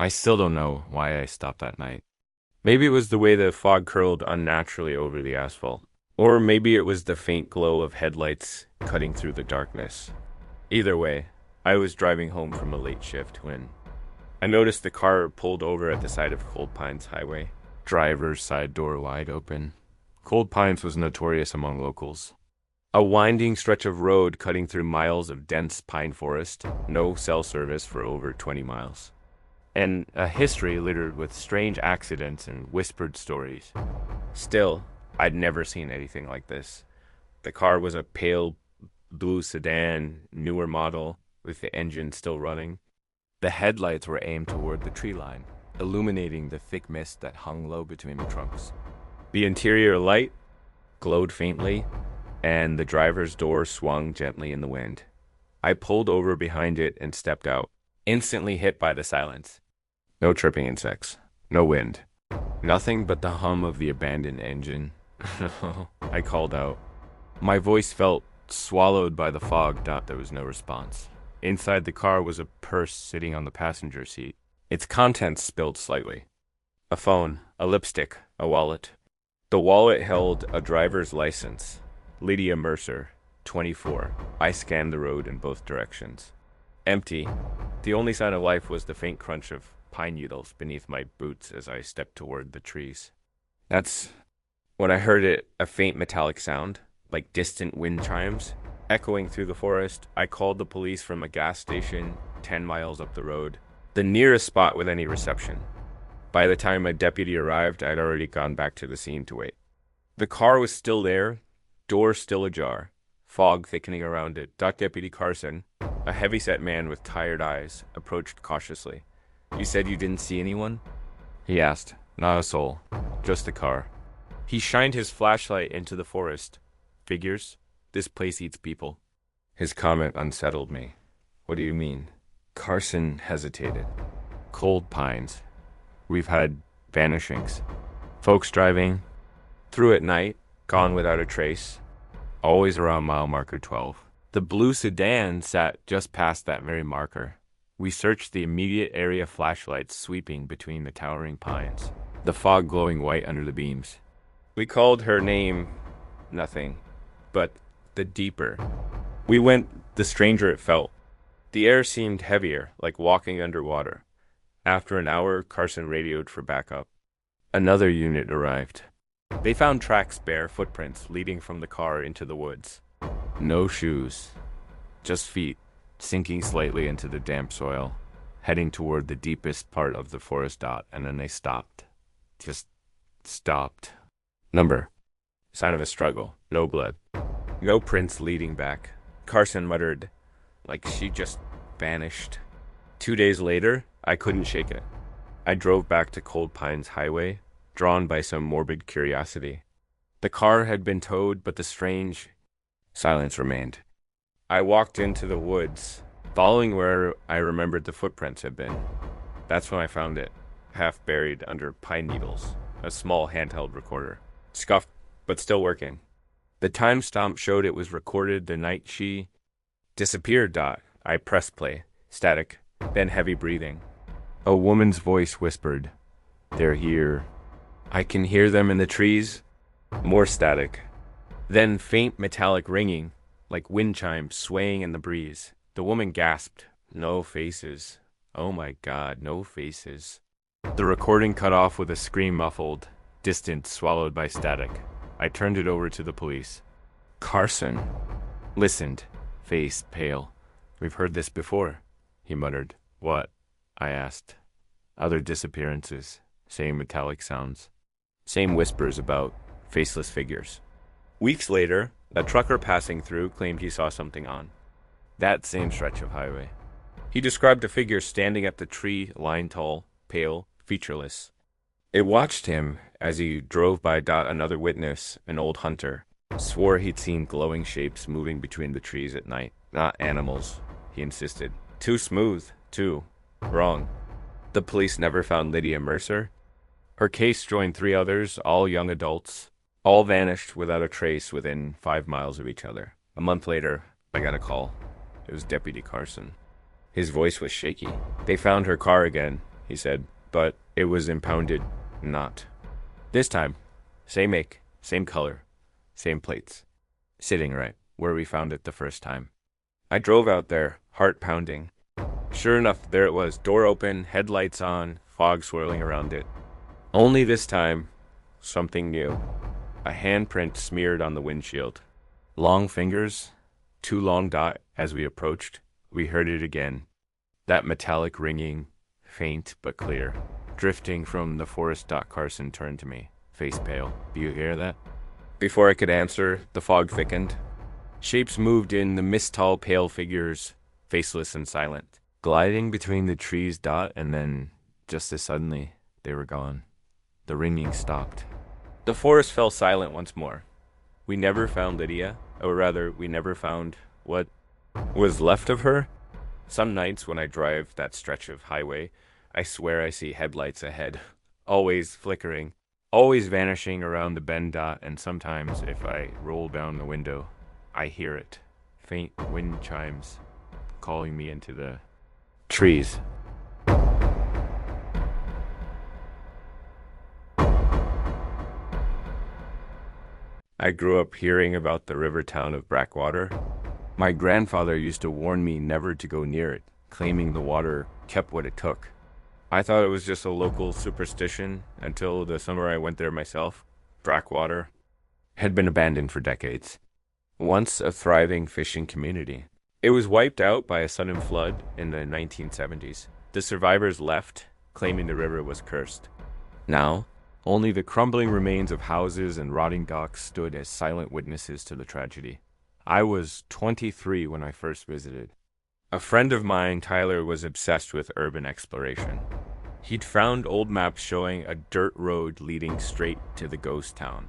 I still don't know why I stopped that night. Maybe it was the way the fog curled unnaturally over the asphalt. Or maybe it was the faint glow of headlights cutting through the darkness. Either way, I was driving home from a late shift when I noticed the car pulled over at the side of Cold Pines Highway. Driver's side door wide open. Cold Pines was notorious among locals. A winding stretch of road cutting through miles of dense pine forest, no cell service for over 20 miles. And a history littered with strange accidents and whispered stories. Still, I'd never seen anything like this. The car was a pale blue sedan, newer model, with the engine still running. The headlights were aimed toward the tree line, illuminating the thick mist that hung low between the trunks. The interior light glowed faintly, and the driver's door swung gently in the wind. I pulled over behind it and stepped out, instantly hit by the silence. No chirping insects, no wind, nothing but the hum of the abandoned engine. I called out. My voice felt swallowed by the fog. There was no response. Inside the car was a purse sitting on the passenger seat. Its contents spilled slightly. A phone, a lipstick, a wallet. The wallet held a driver's license. Lydia Mercer, 24. I scanned the road in both directions. Empty. The only sign of life was the faint crunch of pine needles beneath my boots as I stepped toward the trees. That's when I heard it, a faint metallic sound, like distant wind chimes. Echoing through the forest, I called the police from a gas station 10 miles up the road, the nearest spot with any reception. By the time a deputy arrived, I'd already gone back to the scene to wait. The car was still there, door still ajar, fog thickening around it. Deputy Carson, a heavy-set man with tired eyes, approached cautiously. You said you didn't see anyone? He asked. Not a soul, just the car. He shined his flashlight into the forest. Figures? This place eats people. His comment unsettled me. What do you mean? Carson hesitated. Cold Pines. We've had vanishings. Folks driving through at night, gone without a trace. Always around mile marker 12. The blue sedan sat just past that very marker. We searched the immediate area flashlights sweeping between the towering pines, the fog glowing white under the beams. We called her name nothing, but the deeper. We went, the stranger it felt. The air seemed heavier, like walking underwater. After an hour, Carson radioed for backup. Another unit arrived. They found tracks, bare footprints leading from the car into the woods. No shoes, just feet, sinking slightly into the damp soil, heading toward the deepest part of the forest dot, and then they stopped. Just stopped. Number. Sign of a struggle. No blood. No prints leading back. Carson muttered, like she just vanished. 2 days later, I couldn't shake it. I drove back to Cold Pines Highway, drawn by some morbid curiosity. The car had been towed, but the strange silence remained. I walked into the woods, following where I remembered the footprints had been. That's when I found it, half buried under pine needles, a small handheld recorder. Scuffed, but still working. The timestamp showed it was recorded the night she disappeared. I pressed play. Static, then heavy breathing. A woman's voice whispered, "They're here. I can hear them in the trees." More static. Then faint metallic ringing, like wind chimes swaying in the breeze. The woman gasped. No faces. Oh my God, no faces. The recording cut off with a scream muffled, distant, swallowed by static. I turned it over to the police. Carson listened, face pale. We've heard this before, he muttered. What? I asked. Other disappearances, same metallic sounds, same whispers about faceless figures. Weeks later, a trucker passing through claimed he saw something on that same stretch of highway. He described a figure standing at the tree, line tall, pale, featureless. It watched him as he drove by. Another witness, an old hunter, swore he'd seen glowing shapes moving between the trees at night. Not animals, he insisted. Too smooth, too. Wrong. The police never found Lydia Mercer. Her case joined 3 others, all young adults. All vanished without a trace within 5 miles of each other. A month later, I got a call. It was Deputy Carson. His voice was shaky. They found her car again, he said, but it was impounded not. This time, same make, same color, same plates. Sitting right where we found it the first time. I drove out there, heart pounding. Sure enough, there it was, door open, headlights on, fog swirling around it. Only this time, something new. A handprint smeared on the windshield. Long fingers, too long dot as we approached. We heard it again. That metallic ringing, faint but clear, drifting from the forest. Carson turned to me, face pale. Do you hear that? Before I could answer, the fog thickened. Shapes moved in, the mist-tall pale figures, faceless and silent, gliding between the trees. And then, just as suddenly, they were gone. The ringing stopped. The forest fell silent once more. We never found Lydia, or rather, we never found what was left of her. Some nights when I drive that stretch of highway, I swear I see headlights ahead, always flickering, always vanishing around the bend. And sometimes, if I roll down the window, I hear it, faint wind chimes, calling me into the trees. I grew up hearing about the river town of Blackwater. My grandfather used to warn me never to go near it, claiming the water kept what it took. I thought it was just a local superstition until the summer I went there myself. Blackwater had been abandoned for decades. Once a thriving fishing community. It was wiped out by a sudden flood in the 1970s. The survivors left, claiming the river was cursed. Now, only the crumbling remains of houses and rotting docks stood as silent witnesses to the tragedy. I was 23 when I first visited. A friend of mine, Tyler, was obsessed with urban exploration. He'd found old maps showing a dirt road leading straight to the ghost town.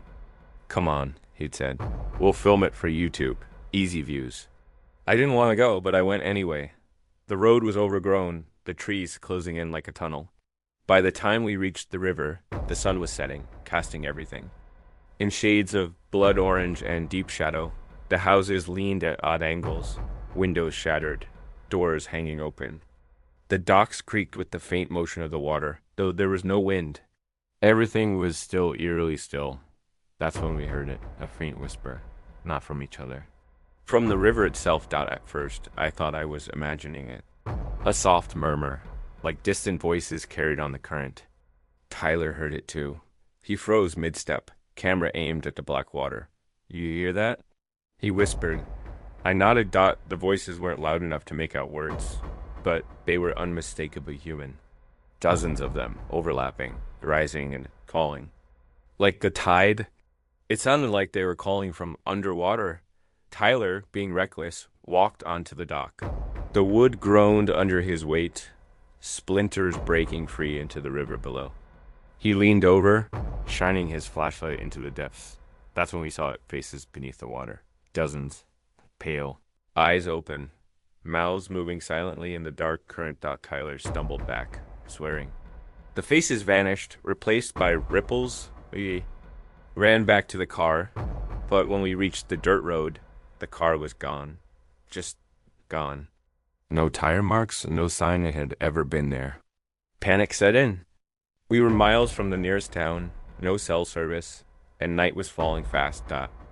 Come on, he'd said. We'll film it for YouTube. Easy views. I didn't want to go, but I went anyway. The road was overgrown, the trees closing in like a tunnel. By the time we reached the river, the sun was setting, casting everything. In shades of blood orange and deep shadow, the houses leaned at odd angles, windows shattered, doors hanging open. The docks creaked with the faint motion of the water, though there was no wind. Everything was still eerily still. That's when we heard it, a faint whisper, not from each other. From the river itself. At first, I thought I was imagining it. A soft murmur, like distant voices carried on the current. Tyler heard it too. He froze mid-step, camera aimed at the black water. You hear that? He whispered. I nodded. The voices weren't loud enough to make out words, but they were unmistakably human. Dozens of them, overlapping, rising and calling. Like the tide. It sounded like they were calling from underwater. Tyler, being reckless, walked onto the dock. The wood groaned under his weight, splinters breaking free into the river below. He leaned over, shining his flashlight into the depths. That's when we saw it, faces beneath the water. Dozens, pale, eyes open, mouths moving silently in the dark current. Tyler stumbled back, swearing. The faces vanished, replaced by ripples. We ran back to the car, but when we reached the dirt road, the car was gone. Just gone. No tire marks, no sign it had ever been there. Panic set in. We were miles from the nearest town, no cell service, and night was falling fast.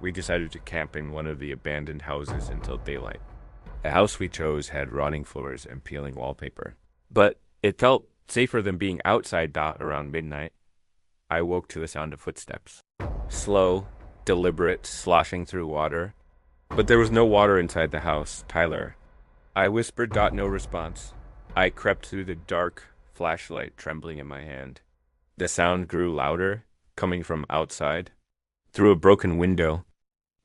We decided to camp in one of the abandoned houses until daylight. The house we chose had rotting floors and peeling wallpaper, but it felt safer than being outside. Around midnight, I woke to the sound of footsteps. Slow, deliberate, sloshing through water. But there was no water inside the house. Tyler. I whispered. No response. I crept through the dark, flashlight trembling in my hand. The sound grew louder, coming from outside. Through a broken window,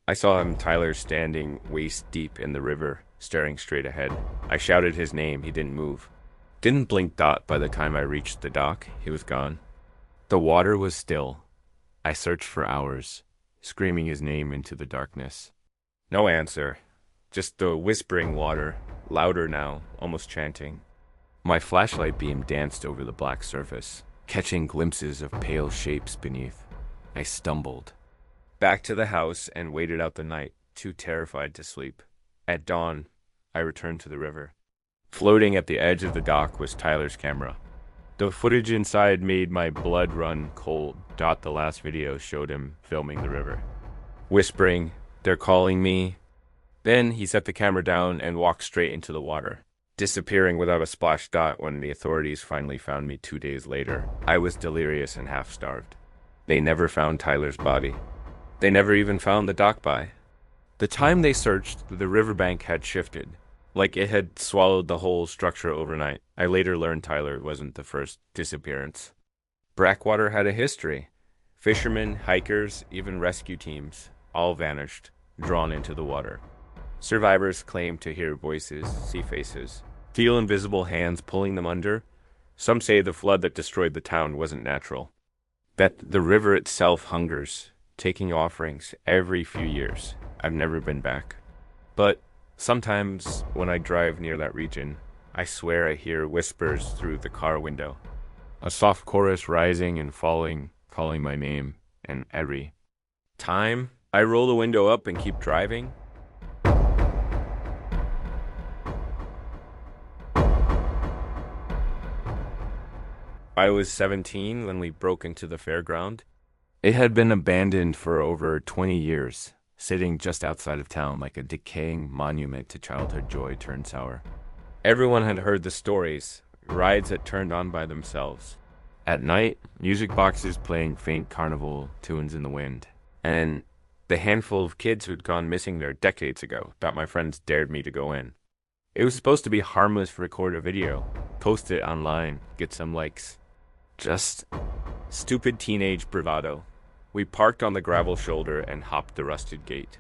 I saw him, Tyler, standing waist deep in the river, staring straight ahead. I shouted his name. He didn't move. Didn't blink. By the time I reached the dock, he was gone. The water was still. I searched for hours, screaming his name into the darkness. No answer. Just the whispering water, louder now, almost chanting. My flashlight beam danced over the black surface, catching glimpses of pale shapes beneath. I stumbled. Back to the house and waited out the night, too terrified to sleep. At dawn, I returned to the river. Floating at the edge of the dock was Tyler's camera. The footage inside made my blood run cold. The last video showed him filming the river, whispering, "They're calling me." Then he set the camera down and walked straight into the water, disappearing without a splash. When the authorities finally found me 2 days later, I was delirious and half-starved. They never found Tyler's body. They never even found the dock by. The time they searched, the riverbank had shifted, like it had swallowed the whole structure overnight. I later learned Tyler wasn't the first disappearance. Brackwater had a history. Fishermen, hikers, even rescue teams, all vanished, drawn into the water. Survivors claim to hear voices, see faces, feel invisible hands pulling them under. Some say the flood that destroyed the town wasn't natural, that the river itself hungers, taking offerings every few years. I've never been back. But sometimes when I drive near that region, I swear I hear whispers through the car window. A soft chorus rising and falling, calling my name, and every time I roll the window up and keep driving, I was 17 when we broke into the fairground. It had been abandoned for over 20 years, sitting just outside of town like a decaying monument to childhood joy turned sour. Everyone had heard the stories, rides that turned on by themselves. At night, music boxes playing faint carnival tunes in the wind. And the handful of kids who'd gone missing there decades ago thought my friends dared me to go in. It was supposed to be harmless to record a video, post it online, get some likes. Just stupid teenage bravado. We parked on the gravel shoulder and hopped the rusted gate.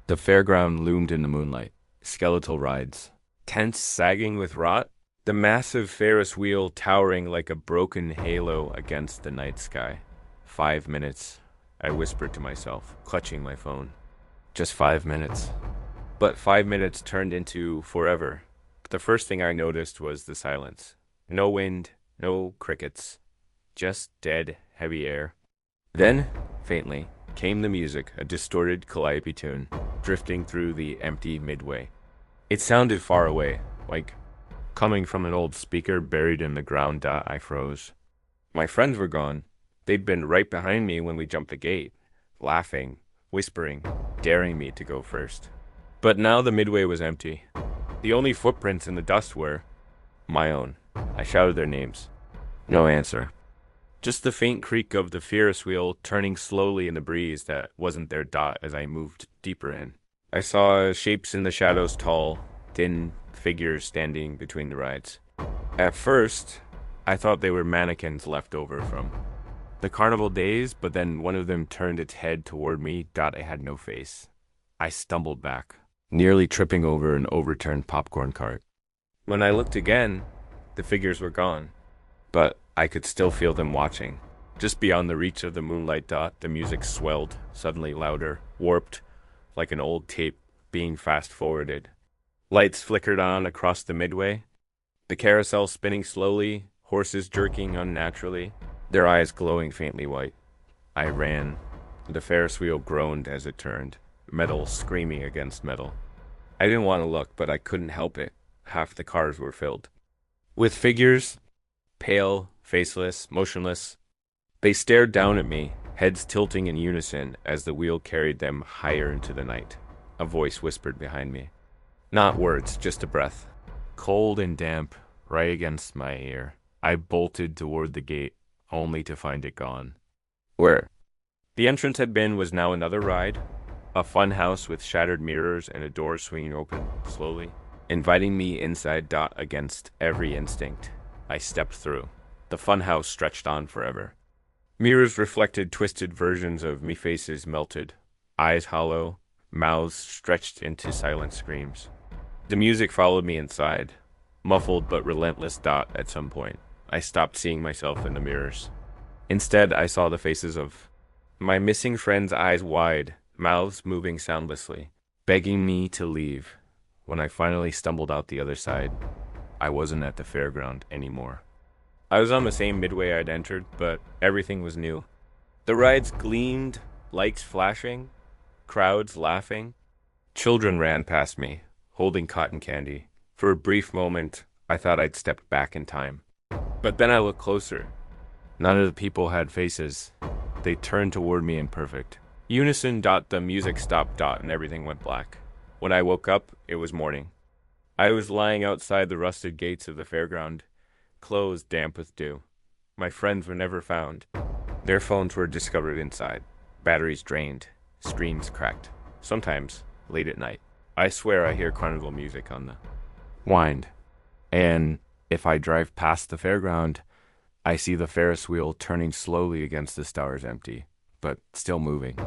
The fairground loomed in the moonlight. Skeletal rides. Tents sagging with rot. The massive Ferris wheel towering like a broken halo against the night sky. 5 minutes, I whispered to myself, clutching my phone. Just 5 minutes. But 5 minutes turned into forever. The first thing I noticed was the silence. No wind, no crickets. Just dead, heavy air. Then, faintly, came the music, a distorted calliope tune, drifting through the empty midway. It sounded far away, like coming from an old speaker buried in the ground. I froze. My friends were gone. They'd been right behind me when we jumped the gate, laughing, whispering, daring me to go first. But now the midway was empty. The only footprints in the dust were my own. I shouted their names. No answer. Just the faint creak of the Ferris wheel turning slowly in the breeze that wasn't there. As I moved deeper in, I saw shapes in the shadows, tall, thin figures standing between the rides. At first, I thought they were mannequins left over from the carnival days, but then one of them turned its head toward me. I had no face. I stumbled back, nearly tripping over an overturned popcorn cart. When I looked again, the figures were gone, but I could still feel them watching. Just beyond the reach of the moonlight. The music swelled, suddenly louder, warped, like an old tape being fast-forwarded. Lights flickered on across the midway, the carousel spinning slowly, horses jerking unnaturally, their eyes glowing faintly white. I ran. The Ferris wheel groaned as it turned, metal screaming against metal. I didn't want to look, but I couldn't help it. Half the cars were filled with figures, pale, faceless, motionless. They stared down at me, heads tilting in unison as the wheel carried them higher into the night. A voice whispered behind me. Not words, just a breath. Cold and damp, right against my ear. I bolted toward the gate, only to find it gone. Where the entrance had been was now another ride. A fun house with shattered mirrors and a door swinging open, slowly, inviting me inside. Against every instinct, I stepped through. The funhouse stretched on forever. Mirrors reflected twisted versions of me, faces melted, eyes hollow, mouths stretched into silent screams. The music followed me inside, muffled but relentless. At some point, I stopped seeing myself in the mirrors. Instead, I saw the faces of my missing friends, eyes wide, mouths moving soundlessly, begging me to leave. When I finally stumbled out the other side, I wasn't at the fairground anymore. I was on the same midway I'd entered, but everything was new. The rides gleamed, lights flashing, crowds laughing. Children ran past me, holding cotton candy. For a brief moment, I thought I'd stepped back in time. But then I looked closer. None of the people had faces. They turned toward me in perfect unison. The music stopped. And everything went black. When I woke up, it was morning. I was lying outside the rusted gates of the fairground, clothes damp with dew. My friends were never found. Their phones were discovered inside, batteries drained, screens cracked. Sometimes, late at night, I swear I hear carnival music on the wind. And if I drive past the fairground, I see the Ferris wheel turning slowly against the stars empty, but still moving.